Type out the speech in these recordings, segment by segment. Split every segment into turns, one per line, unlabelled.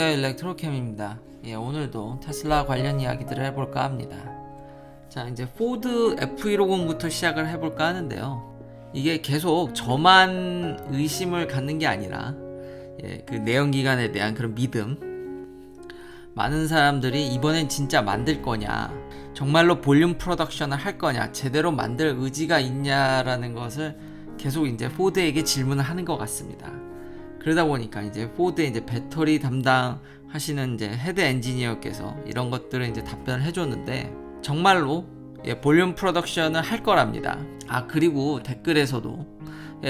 안녕하세요, 일렉트로캠입니다. 오늘도 테슬라 관련 이야기들을 해볼까 합니다. 자, 이제 포드 F150부터 시작을 해볼까 하는데요. 이게 계속 저만 의심을 갖는 게 아니라 그 내연기관에 대한 그런 믿음, 많은 사람들이 이번엔 진짜 만들 거냐, 정말로 볼륨 프로덕션을 할 거냐, 제대로 만들 의지가 있냐라는 것을 계속 이제 포드에게 질문을 하는 것 같습니다. 그러다 보니까 이제 포드의 이제 배터리 담당하시는 이제 헤드 엔지니어께서 이런 것들을 이제 답변을 해줬는데, 정말로 볼륨 프로덕션을 할 거랍니다. 그리고 댓글에서도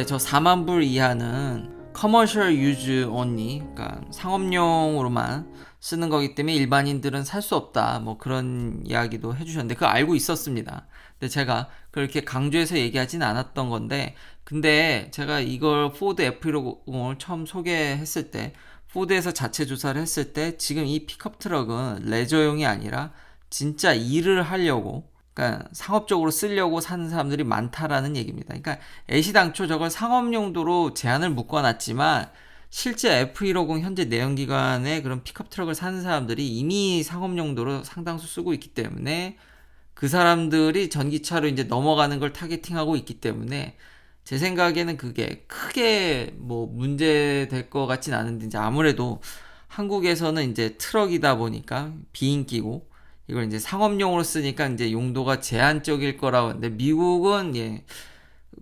저 4만 불 이하는 커머셜 유즈 only, 그러니까 상업용으로만 쓰는 거기 때문에 일반인들은 살 수 없다, 뭐 그런 이야기도 해주셨는데, 그거 알고 있었습니다. 근데 제가 그렇게 강조해서 얘기하진 않았던 건데, 근데 제가 이걸 포드 F150을 처음 소개했을 때, 포드에서 자체 조사를 했을 때, 지금 이 픽업 트럭은 레저용이 아니라 진짜 일을 하려고, 그러니까 상업적으로 쓰려고 사는 사람들이 많다라는 얘기입니다. 그러니까 애시당초 저걸 상업용도로 제한을 묶어놨지만, 실제 F150 현재 내연기관의 그런 픽업 트럭을 사는 사람들이 이미 상업용도로 상당수 쓰고 있기 때문에, 그 사람들이 전기차로 이제 넘어가는 걸 타겟팅하고 있기 때문에, 제 생각에는 그게 크게 뭐 문제 될 것 같진 않은데, 이제 아무래도 한국에서는 이제 트럭이다 보니까 비인기고, 이걸 이제 상업용으로 쓰니까 이제 용도가 제한적일 거라고 하는데, 미국은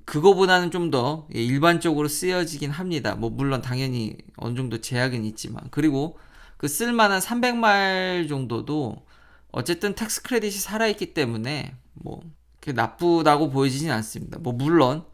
그거보다는 좀 더 일반적으로 쓰여지긴 합니다. 뭐 물론 당연히 어느 정도 제약은 있지만, 그리고 그 쓸만한 300마일 정도도 어쨌든 텍스 크레딧이 살아있기 때문에 뭐 나쁘다고 보이지는 않습니다. 뭐 물론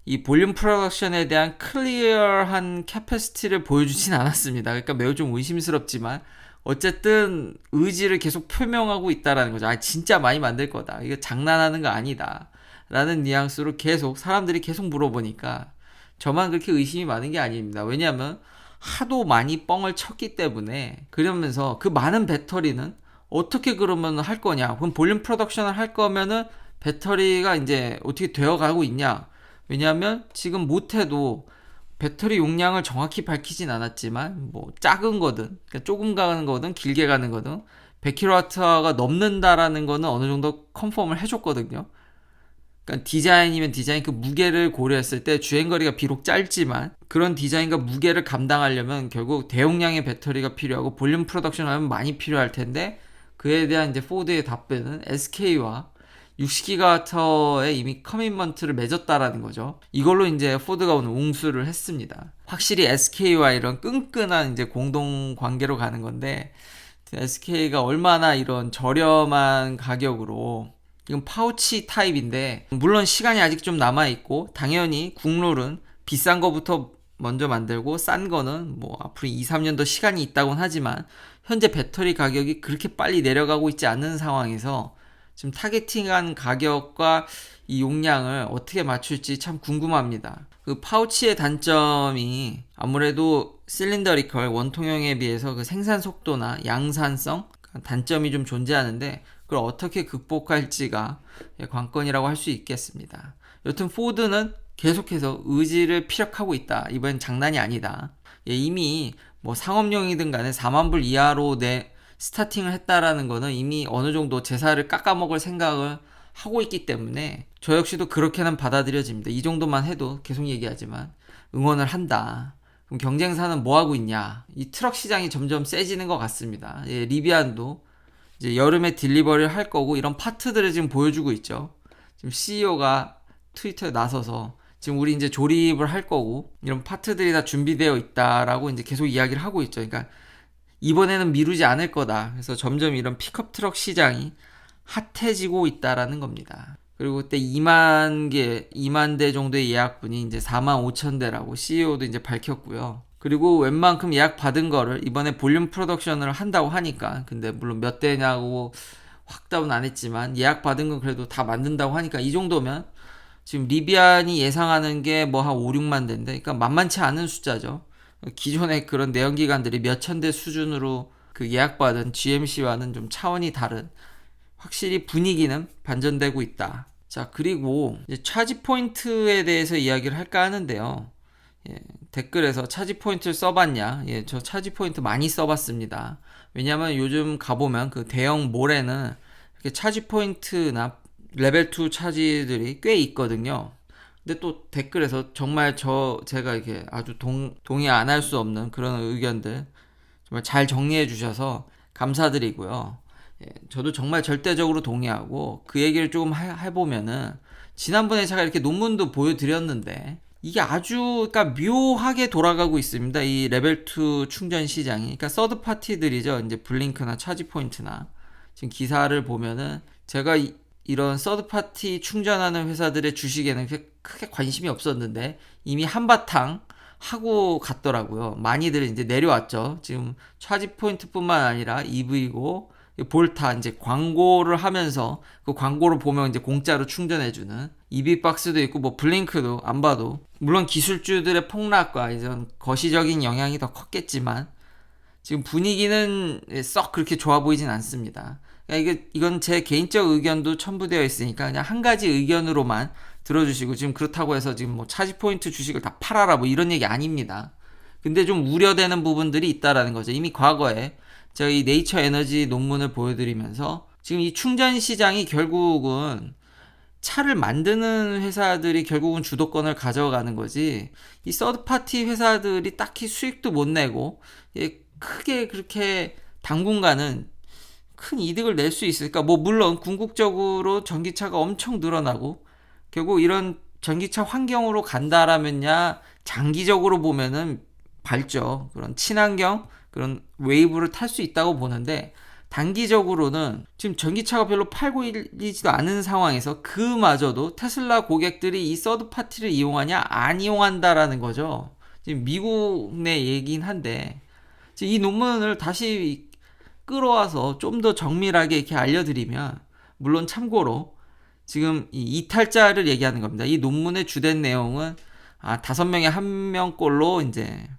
이 볼륨 프로덕션에 대한 클리어한 캐패시티를 보여주진 않았습니다. 그러니까 매우 좀 의심스럽지만 어쨌든 의지를 계속 표명하고 있다라는 거죠. 진짜 많이 만들 거다, 이거 장난하는 거 아니다 라는 뉘앙스로 계속 사람들이 계속 물어보니까 저만 그렇게 의심이 많은 게 아닙니다. 왜냐하면 하도 많이 뻥을 쳤기 때문에. 그러면서 그 많은 배터리는 어떻게 그러면 할 거냐, 그럼 볼륨 프로덕션을 할 거면은 배터리가 이제 어떻게 되어 가고 있냐. 왜냐하면 지금 못해도 배터리 용량을 정확히 밝히진 않았지만, 뭐 작은 거든, 그러니까 조금 가는 거든 길게 가는 거든 100kWh가 넘는다라는 거는 어느 정도 컨펌을 해줬거든요. 그러니까 디자인이면 디자인, 그 무게를 고려했을 때 주행거리가 비록 짧지만 그런 디자인과 무게를 감당하려면 결국 대용량의 배터리가 필요하고 볼륨 프로덕션 하면 많이 필요할 텐데, 그에 대한 이제 포드의 답변은 SK와 60GWh에 이미 커밋먼트를 맺었다라는 거죠. 이걸로 이제 포드가 오늘 웅수를 했습니다. 확실히 SK와 이런 끈끈한 이제 공동 관계로 가는 건데, SK가 얼마나 이런 저렴한 가격으로, 이건 파우치 타입인데 물론 시간이 아직 좀 남아있고, 당연히 국룰은 비싼 거부터 먼저 만들고 싼 거는 뭐 앞으로 2-3년 더 시간이 있다곤 하지만, 현재 배터리 가격이 그렇게 빨리 내려가고 있지 않는 상황에서 지금 타겟팅한 가격과 이 용량을 어떻게 맞출지 참 궁금합니다. 그 파우치의 단점이 아무래도 실린더리컬 원통형에 비해서 그 생산 속도나 양산성 단점이 좀 존재하는데, 그걸 어떻게 극복할지가 관건이라고 할 수 있겠습니다. 여튼 포드는 계속해서 의지를 피력하고 있다. 이번엔 장난이 아니다. 이미 뭐 상업용이든 간에 4만 불 이하로 스타팅을 했다라는 거는 이미 어느 정도 제사를 깎아먹을 생각을 하고 있기 때문에 저 역시도 그렇게는 받아들여집니다. 이 정도만 해도 계속 얘기하지만 응원을 한다. 그럼 경쟁사는 뭐 하고 있냐? 이 트럭 시장이 점점 세지는 것 같습니다. 리비안도 이제 여름에 딜리버리를 할 거고, 이런 파트들을 지금 보여주고 있죠. 지금 CEO가 트위터에 나서서 지금 우리 이제 조립을 할 거고 이런 파트들이 다 준비되어 있다라고 이제 계속 이야기를 하고 있죠. 그러니까 이번에는 미루지 않을 거다. 그래서 점점 이런 픽업 트럭 시장이 핫해지고 있다라는 겁니다. 그리고 그때 2만 대 정도의 예약분이 이제 45,000대라고 CEO도 이제 밝혔고요. 그리고 웬만큼 예약 받은 거를 이번에 볼륨 프로덕션을 한다고 하니까, 근데 물론 몇 대냐고 확답은 안 했지만 예약 받은 건 그래도 다 만든다고 하니까, 이 정도면 지금 리비안이 예상하는 게 뭐 한 5-6만 대인데, 그러니까 만만치 않은 숫자죠. 기존의 그런 내연기관들이 몇천 대 수준으로 그 예약받은 GMC와는 좀 차원이 다른, 확실히 분위기는 반전되고 있다. 자, 그리고 이제 차지 포인트에 대해서 이야기를 할까 하는데요. 예, 댓글에서 차지 포인트를 써봤냐? 예, 저 차지 포인트 많이 써봤습니다. 왜냐면 요즘 가보면 그 대형 몰에는 이렇게 차지 포인트나 레벨 2 차지들이 꽤 있거든요. 근데 또 댓글에서 정말 제가 이렇게 아주 동의 안 할 수 없는 그런 의견들 정말 잘 정리해 주셔서 감사드리고요. 예, 저도 정말 절대적으로 동의하고 그 얘기를 조금 해보면은 지난번에 제가 이렇게 논문도 보여드렸는데 이게 아주 그러니까 묘하게 돌아가고 있습니다. 이 레벨 2 충전 시장이. 그러니까 서드 파티들이죠. 이제 블링크나 차지 포인트나 지금 기사를 보면은 제가 이런 서드 파티 충전하는 회사들의 주식에는 크게 관심이 없었는데 이미 한바탕 하고 갔더라고요. 많이들 이제 내려왔죠. 지금 차지 포인트뿐만 아니라 EV고 볼타 이제 광고를 하면서 그 광고를 보면 이제 공짜로 충전해주는 EV박스도 있고 뭐 블링크도 안 봐도 물론 기술주들의 폭락과 이런 거시적인 영향이 더 컸겠지만 지금 분위기는 썩 그렇게 좋아 보이진 않습니다. 그러니까 이건 제 개인적 의견도 첨부되어 있으니까 그냥 한 가지 의견으로만 들어주시고 지금 그렇다고 해서 지금 뭐 차지 포인트 주식을 다 팔아라 뭐 이런 얘기 아닙니다. 근데 좀 우려되는 부분들이 있다라는 거죠. 이미 과거에 제가 이 네이처 에너지 논문을 보여드리면서 지금 이 충전 시장이 결국은 차를 만드는 회사들이 결국은 주도권을 가져가는 거지 이 서드파티 회사들이 딱히 수익도 못 내고 크게 그렇게 당분간은 큰 이득을 낼 수 있을까? 뭐 물론 궁극적으로 전기차가 엄청 늘어나고 결국 이런 전기차 환경으로 간다라면야 장기적으로 보면은 밝죠. 그런 친환경 그런 웨이브를 탈 수 있다고 보는데 단기적으로는 지금 전기차가 별로 팔고 있지도 않은 상황에서 그마저도 테슬라 고객들이 이 서드 파티를 이용하냐 안 이용한다라는 거죠. 지금 미국 내 얘기긴 한데 이 논문을 다시 끌어와서 좀 더 정밀하게 이렇게 알려드리면 물론 참고로 지금 이 이탈자를 얘기하는 겁니다. 이 논문의 주된 내용은 5명에 1명꼴로 이제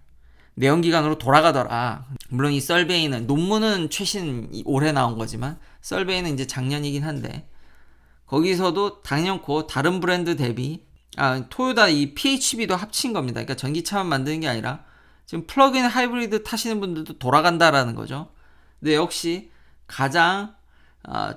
내연기관으로 돌아가더라. 물론 이 썰베이는 논문은 최신 올해 나온 거지만 썰베이는 이제 작년이긴 한데 거기서도 당연코 다른 브랜드 대비 토요타 이 PHEV도 합친 겁니다. 그러니까 전기차만 만드는 게 아니라 지금 플러그인 하이브리드 타시는 분들도 돌아간다라는 거죠. 근데 역시 가장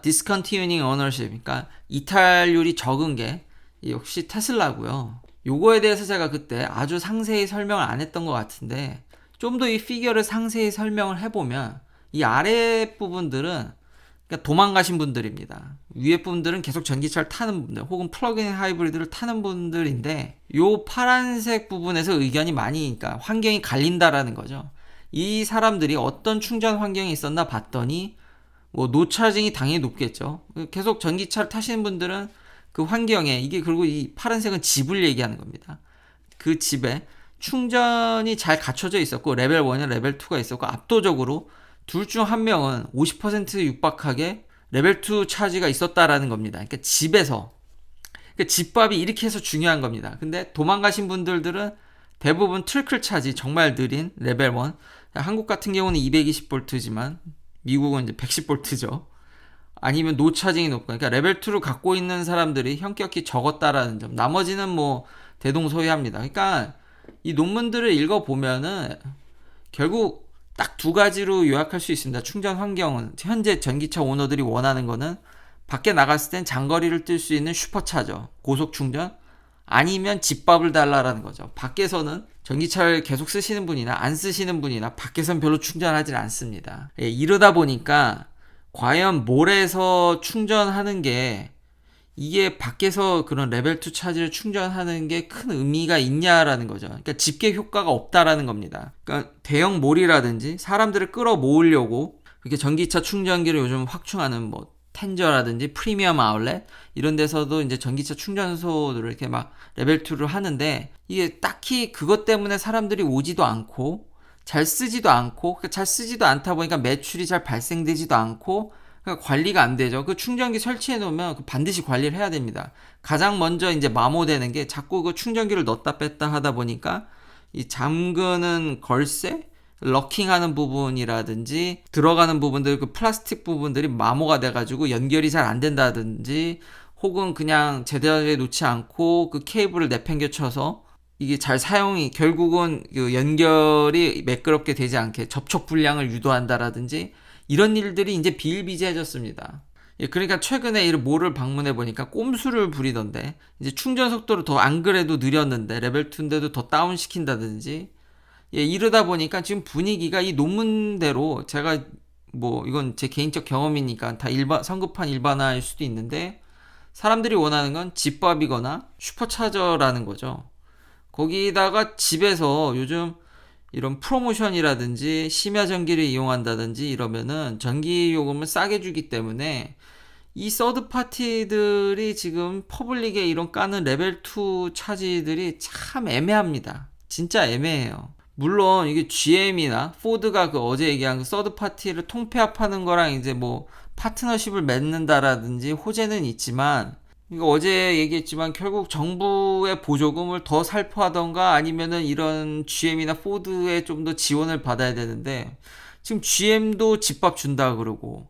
디스컨티뉴닝 오너십 그러니까 이탈률이 적은 게 역시 테슬라고요. 요거에 대해서 제가 그때 아주 상세히 설명을 안 했던 것 같은데 좀 더 이 피겨를 상세히 설명을 해보면 이 아래 부분들은 그러니까 도망가신 분들입니다. 위에 부분들은 계속 전기차를 타는 분들 혹은 플러그인 하이브리드를 타는 분들인데 요 파란색 부분에서 의견이 많이 그러니까 환경이 갈린다라는 거죠. 이 사람들이 어떤 충전 환경이 있었나 봤더니 뭐 노차징이 당연히 높겠죠. 계속 전기차를 타시는 분들은 그 환경에 이게 그리고 이 파란색은 집을 얘기하는 겁니다. 그 집에 충전이 잘 갖춰져 있었고 레벨 1이나 레벨 2가 있었고 압도적으로 둘 중 한 명은 50% 육박하게 레벨 2 차지가 있었다라는 겁니다. 그러니까 집에서 그러니까 집밥이 이렇게 해서 중요한 겁니다. 근데 도망가신 분들은 대부분 트리클 차지 정말 느린 레벨 1 한국 같은 경우는 220V지만 미국은 이제 110V죠. 아니면 노차징이 높고 그러니까 레벨 2를 갖고 있는 사람들이 현격히 적었다라는 점. 나머지는 뭐 대동소이합니다. 그러니까 이 논문들을 읽어보면은 결국 딱 두 가지로 요약할 수 있습니다. 충전 환경은 현재 전기차 오너들이 원하는 거는 밖에 나갔을 땐 장거리를 뛸 수 있는 슈퍼차저 고속 충전 아니면 집밥을 달라라는 거죠. 밖에서는 전기차를 계속 쓰시는 분이나 안 쓰시는 분이나 밖에선 별로 충전하지 않습니다. 이러다 보니까 과연 몰에서 충전하는 게 이게 밖에서 그런 레벨 2 차지를 충전하는 게 큰 의미가 있냐라는 거죠. 그러니까 집계 효과가 없다라는 겁니다. 그러니까 대형 몰이라든지 사람들을 끌어모으려고 이렇게 전기차 충전기를 요즘 확충하는 뭐 텐저라든지 프리미엄 아울렛 이런 데서도 이제 전기차 충전소들을 이렇게 막 레벨 2를 하는데 이게 딱히 그것 때문에 사람들이 오지도 않고 잘 쓰지도 않고 그러니까 잘 쓰지도 않다 보니까 매출이 잘 발생되지도 않고 그러니까 관리가 안 되죠. 그 충전기 설치해 놓으면 반드시 관리를 해야 됩니다. 가장 먼저 이제 마모되는 게 자꾸 그 충전기를 넣었다 뺐다 하다 보니까 이 잠그는 걸쇠, 럭킹하는 부분이라든지 들어가는 부분들 그 플라스틱 부분들이 마모가 돼가지고 연결이 잘 안 된다든지 혹은 그냥 제대로 놓지 않고 그 케이블을 내팽개쳐서 이게 잘 사용이 결국은 그 연결이 매끄럽게 되지 않게 접촉 불량을 유도한다라든지 이런 일들이 이제 비일비재해졌습니다. 예, 그러니까 최근에 이 몰을 방문해 보니까 꼼수를 부리던데 이제 충전 속도를 더 안 그래도 느렸는데 레벨 2인데도 더 다운 시킨다든지 예, 이러다 보니까 지금 분위기가 이 논문대로 제가 뭐 이건 제 개인적 경험이니까 다 성급한 일반화일 수도 있는데 사람들이 원하는 건 집밥이거나 슈퍼차저라는 거죠. 거기다가 집에서 요즘 이런 프로모션이라든지 심야 전기를 이용한다든지 이러면은 전기 요금을 싸게 주기 때문에 이 서드 파티들이 지금 퍼블릭에 이런 까는 레벨 2 차지들이 참 애매합니다. 진짜 애매해요. 물론 이게 GM이나 포드가 그 어제 얘기한 그 서드 파티를 통폐합하는 거랑 이제 뭐 파트너십을 맺는다라든지 호재는 있지만 이거 어제 얘기했지만 결국 정부의 보조금을 더 살포하던가 아니면은 이런 GM이나 포드에 좀 더 지원을 받아야 되는데 지금 GM도 집밥 준다 그러고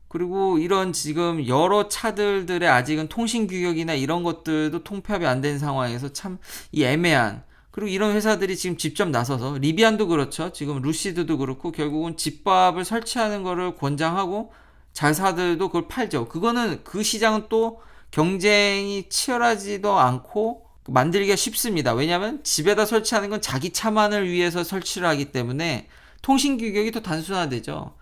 그리고 이런 지금 여러 차들들의 아직은 통신 규격이나 이런 것들도 통폐합이 안 된 상황에서 참 이 애매한 그리고 이런 회사들이 지금 직접 나서서 리비안도 그렇죠. 지금 루시드도 그렇고 결국은 집밥을 설치하는 거를 권장하고 자사들도 그걸 팔죠. 그거는 그 시장은 또 경쟁이 치열하지도 않고 만들기가 쉽습니다. 왜냐하면 집에다 설치하는 건 자기 차만을 위해서 설치를 하기 때문에 통신 규격이 더 단순화되죠.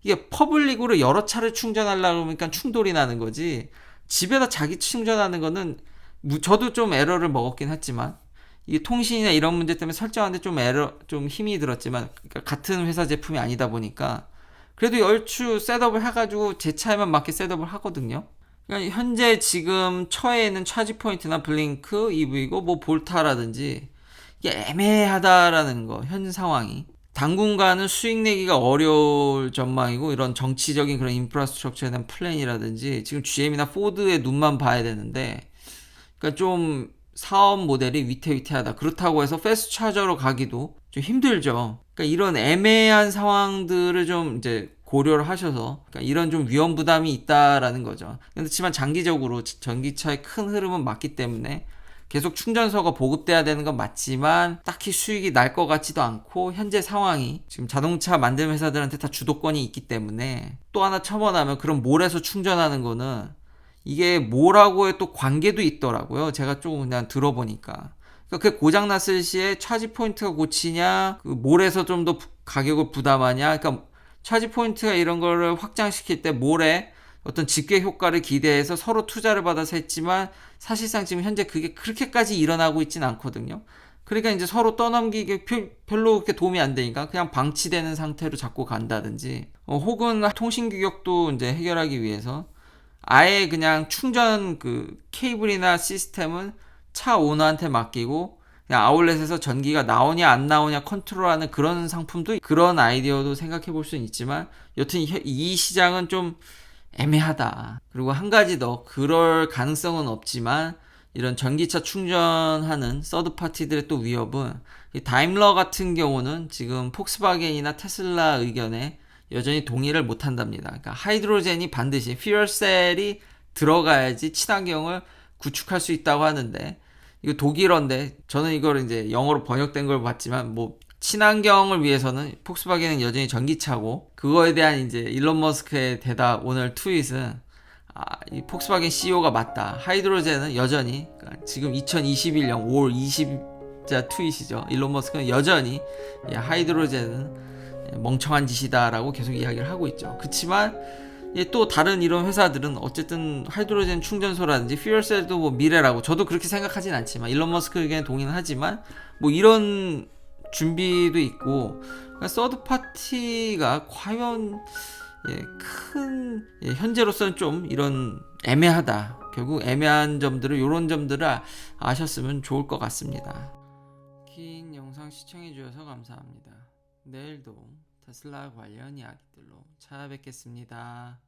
이게 퍼블릭으로 여러 차를 충전하려고 그러니까 충돌이 나는 거지. 집에다 자기 충전하는 거는 저도 좀 에러를 먹었긴 했지만 이게 통신이나 이런 문제 때문에 설정하는데 좀 힘이 들었지만 그러니까 같은 회사 제품이 아니다 보니까 그래도 얼추 셋업을 해가지고 제 차에만 맞게 셋업을 하거든요. 그러니까 현재 지금 처에 있는 차지 포인트나 블링크, EV고 뭐 볼타라든지 이게 애매하다라는 거 현 상황이 당분간은 수익 내기가 어려울 전망이고 이런 정치적인 그런 인프라스트럭처에 대한 플랜이라든지 지금 GM이나 포드의 눈만 봐야 되는데 그러니까 좀 사업 모델이 위태위태하다. 그렇다고 해서 패스트 차저로 가기도 좀 힘들죠. 그러니까 이런 애매한 상황들을 좀 이제 고려를 하셔서 그러니까 이런 좀 위험 부담이 있다라는 거죠. 그렇지만 장기적으로 전기차의 큰 흐름은 맞기 때문에 계속 충전소가 보급돼야 되는 건 맞지만 딱히 수익이 날 것 같지도 않고 현재 상황이 지금 자동차 만드는 회사들한테 다 주도권이 있기 때문에 또 하나 첨언하면 그런 몰에서 충전하는 거는 이게 뭐라고의 또 관계도 있더라고요. 제가 조금 그냥 들어보니까. 그러니까 그 고장났을 시에 차지 포인트가 고치냐, 그 몰에서 좀 더 가격을 부담하냐. 그러니까 차지 포인트가 이런 거를 확장시킬 때 몰에 어떤 직계 효과를 기대해서 서로 투자를 받아서 했지만 사실상 지금 현재 그게 그렇게까지 일어나고 있진 않거든요. 그러니까 이제 서로 떠넘기게 별로 그렇게 도움이 안 되니까 그냥 방치되는 상태로 자꾸 간다든지 혹은 통신 규격도 이제 해결하기 위해서 아예 그냥 충전 그 케이블이나 시스템은 차 오너한테 맡기고 그냥 아울렛에서 전기가 나오냐 안 나오냐 컨트롤하는 그런 상품도 그런 아이디어도 생각해 볼 수는 있지만 여튼 이 시장은 좀 애매하다. 그리고 한 가지 더 그럴 가능성은 없지만 이런 전기차 충전하는 서드 파티들의 또 위협은 이 다임러 같은 경우는 지금 폭스바겐이나 테슬라 의견에 여전히 동의를 못 한답니다. 그러니까 하이드로젠이 반드시 퓨얼셀이 들어가야지 친환경을 구축할 수 있다고 하는데 이거 독일어인데 저는 이걸 이제 영어로 번역된 걸 봤지만 뭐 친환경을 위해서는 폭스바겐은 여전히 전기차고 그거에 대한 이제 일론 머스크의 대답 오늘 트윗은 이 폭스바겐 CEO가 맞다. 하이드로젠은 여전히 그러니까 지금 2021년 5월 20자 트윗이죠. 일론 머스크는 여전히 하이드로젠은 멍청한 짓이다라고 계속 이야기를 하고 있죠. 그렇지만 또 다른 이런 회사들은 어쨌든 하이드로젠 충전소라든지 퓨얼셀도 뭐 미래라고 저도 그렇게 생각하진 않지만 일론 머스크 의견에 동의는 하지만 뭐 이런 준비도 있고 그러니까 서드 파티가 과연 현재로서는 좀 이런 애매하다. 결국 애매한 점들을 이런 점들을 아셨으면 좋을 것 같습니다. 긴 영상 시청해 주셔서 감사합니다. 내일도 테슬라 관련 이야기들로 찾아뵙겠습니다.